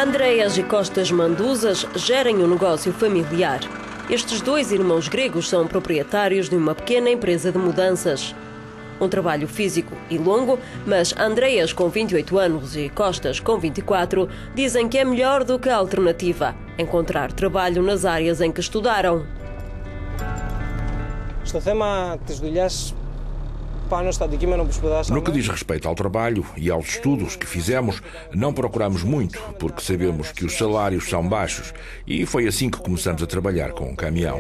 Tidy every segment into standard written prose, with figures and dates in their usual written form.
Andreas e Costas Manduzas gerem um negócio familiar. Estes dois irmãos gregos são proprietários de uma pequena empresa de mudanças. Um trabalho físico e longo, mas Andreas, com 28 anos, e Costas, com 24, dizem que é melhor do que a alternativa: encontrar trabalho nas áreas em que estudaram. No que diz respeito ao trabalho e aos estudos que fizemos, não procuramos muito, porque sabemos que os salários são baixos, e foi assim que começamos a trabalhar com um caminhão.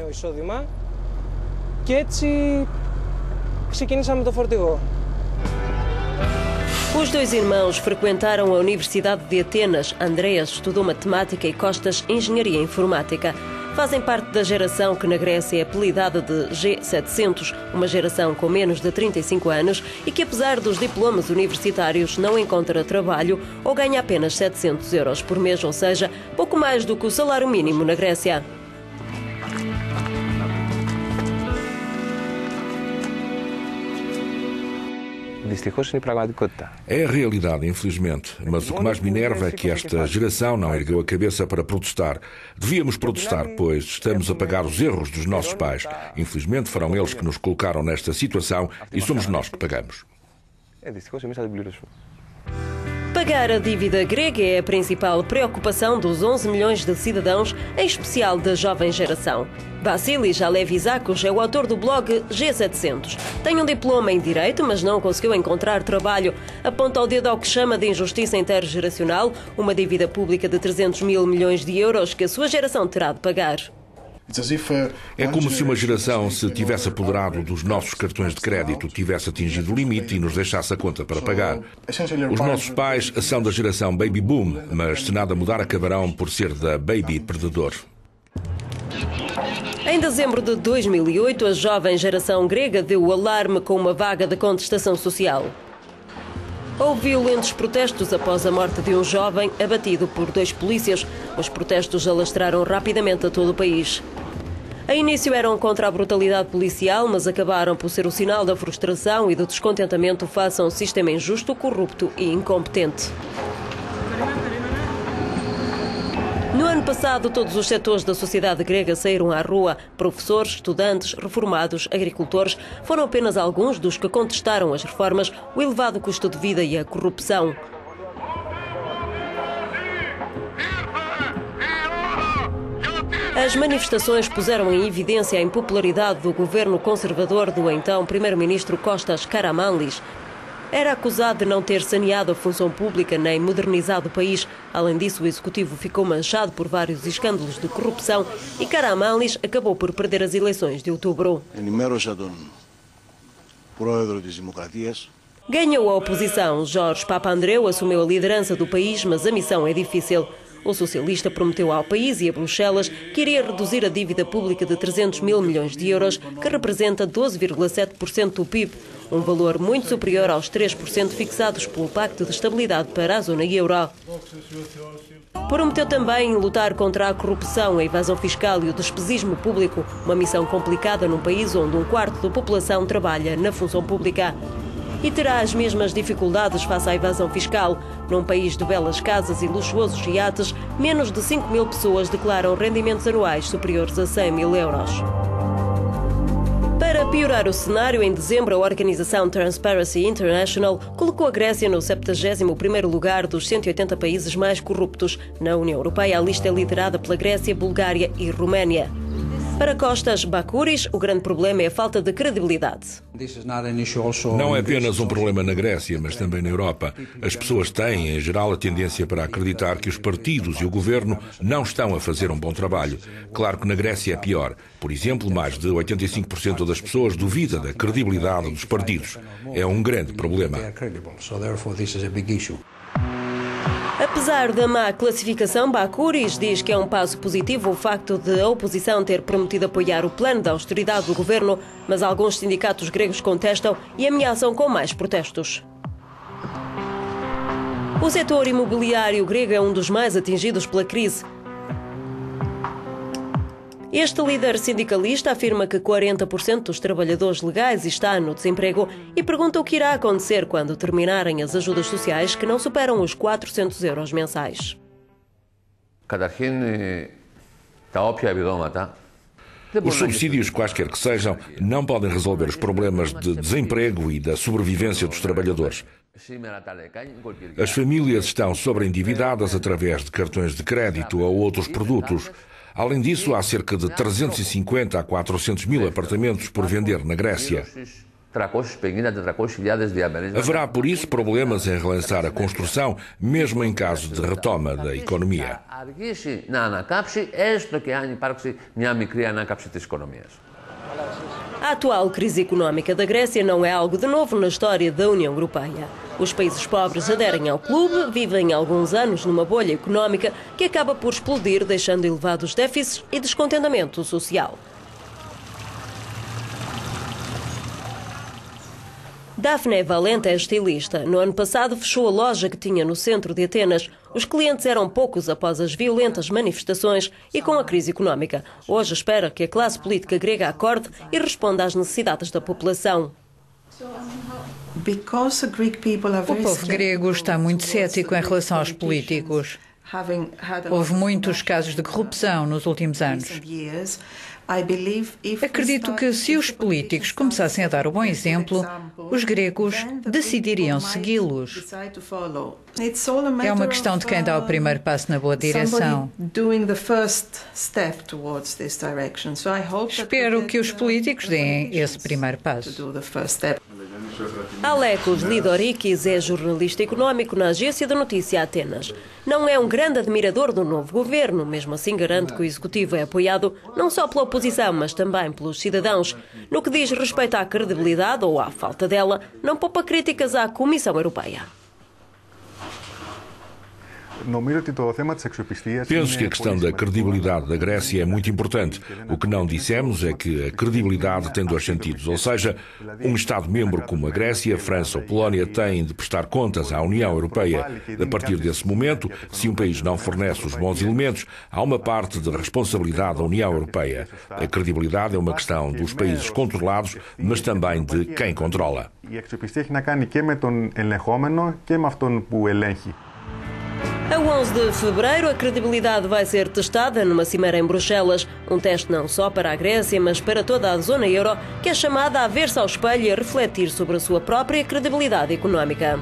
Os dois irmãos frequentaram a Universidade de Atenas. Andreas estudou matemática e Costas engenharia informática. Fazem parte da geração que na Grécia é apelidada de G700, uma geração com menos de 35 anos e que, apesar dos diplomas universitários, não encontra trabalho ou ganha apenas 700 euros por mês, ou seja, pouco mais do que o salário mínimo na Grécia. É a realidade, infelizmente, mas o que mais me enerva é que esta geração não ergueu a cabeça para protestar. Devíamos protestar, pois estamos a pagar os erros dos nossos pais. Infelizmente foram eles que nos colocaram nesta situação e somos nós que pagamos. Pagar a dívida grega é a principal preocupação dos 11 milhões de cidadãos, em especial da jovem geração. Vassilis Alevizatos é o autor do blog G700. Tem um diploma em Direito, mas não conseguiu encontrar trabalho. Aponta o dedo ao que chama de injustiça intergeracional, uma dívida pública de 300 mil milhões de euros que a sua geração terá de pagar. É como se uma geração se tivesse apoderado dos nossos cartões de crédito, tivesse atingido o limite e nos deixasse a conta para pagar. Os nossos pais são da geração Baby Boom, mas se nada mudar acabarão por ser da Baby Predador. Em dezembro de 2008, a jovem geração grega deu o alarme com uma vaga de contestação social. Houve violentos protestos após a morte de um jovem abatido por dois polícias. Os protestos alastraram rapidamente a todo o país. A início eram contra a brutalidade policial, mas acabaram por ser o sinal da frustração e do descontentamento face a um sistema injusto, corrupto e incompetente. No ano passado, todos os setores da sociedade grega saíram à rua. Professores, estudantes, reformados, agricultores foram apenas alguns dos que contestaram as reformas, o elevado custo de vida e a corrupção. As manifestações puseram em evidência a impopularidade do governo conservador do então primeiro-ministro Kostas Karamanlis. Era acusado de não ter saneado a função pública nem modernizado o país. Além disso, o executivo ficou manchado por vários escândalos de corrupção e Karamanlis acabou por perder as eleições de outubro. Ganhou a oposição. Jorge Papandreou assumiu a liderança do país, mas a missão é difícil. O socialista prometeu ao país e a Bruxelas que iria reduzir a dívida pública de 300 mil milhões de euros, que representa 12,7% do PIB, um valor muito superior aos 3% fixados pelo Pacto de Estabilidade para a zona euro. Prometeu também lutar contra a corrupção, a evasão fiscal e o despesismo público, uma missão complicada num país onde um quarto da população trabalha na função pública. E terá as mesmas dificuldades face à evasão fiscal. Num país de belas casas e luxuosos iates, menos de 5 mil pessoas declaram rendimentos anuais superiores a 100 mil euros. Para piorar o cenário, em dezembro, a organização Transparency International colocou a Grécia no 71º lugar dos 180 países mais corruptos. Na União Europeia, a lista é liderada pela Grécia, Bulgária e Roménia. Para Costas Bakuris, o grande problema é a falta de credibilidade. Não é apenas um problema na Grécia, mas também na Europa. As pessoas têm, em geral, a tendência para acreditar que os partidos e o governo não estão a fazer um bom trabalho. Claro que na Grécia é pior. Por exemplo, mais de 85% das pessoas duvida da credibilidade dos partidos. É um grande problema. Apesar da má classificação, Bakuris diz que é um passo positivo o facto de a oposição ter prometido apoiar o plano de austeridade do governo, mas alguns sindicatos gregos contestam e ameaçam com mais protestos. O setor imobiliário grego é um dos mais atingidos pela crise. Este líder sindicalista afirma que 40% dos trabalhadores legais está no desemprego e pergunta o que irá acontecer quando terminarem as ajudas sociais que não superam os 400 euros mensais. Os subsídios, quaisquer que sejam, não podem resolver os problemas de desemprego e da sobrevivência dos trabalhadores. As famílias estão sobreendividadas através de cartões de crédito ou outros produtos. Além disso, há cerca de 350 a 400 mil apartamentos por vender na Grécia. Haverá, por isso, problemas em relançar a construção, mesmo em caso de retoma da economia. A atual crise económica da Grécia não é algo de novo na história da União Europeia. Os países pobres aderem ao clube, vivem alguns anos numa bolha económica que acaba por explodir, deixando elevados déficits e descontentamento social. Daphne Valente é estilista. No ano passado fechou a loja que tinha no centro de Atenas. Os clientes eram poucos após as violentas manifestações e com a crise económica. Hoje espera que a classe política grega acorde e responda às necessidades da população. O povo grego está muito cético em relação aos políticos. Houve muitos casos de corrupção nos últimos anos. Acredito que se os políticos começassem a dar o bom exemplo, os gregos decidiriam segui-los. É uma questão de quem dá o primeiro passo na boa direção. Espero que os políticos deem esse primeiro passo. Alekos Lidorikis é jornalista económico na agência de notícia Atenas. Não é um grande admirador do novo governo, mesmo assim garante que o executivo é apoiado não só pela oposição, mas também pelos cidadãos. No que diz respeito à credibilidade ou à falta dela, não poupa críticas à Comissão Europeia. Penso que a questão da credibilidade da Grécia é muito importante. O que não dissemos é que a credibilidade tem dois sentidos. Ou seja, um Estado-membro como a Grécia, França ou Polónia têm de prestar contas à União Europeia. A partir desse momento, se um país não fornece os bons elementos, há uma parte de responsabilidade da União Europeia. A credibilidade é uma questão dos países controlados, mas também de quem controla. A 11 de fevereiro, a credibilidade vai ser testada numa cimeira em Bruxelas. Um teste não só para a Grécia, mas para toda a zona euro, que é chamada a ver-se ao espelho e a refletir sobre a sua própria credibilidade económica.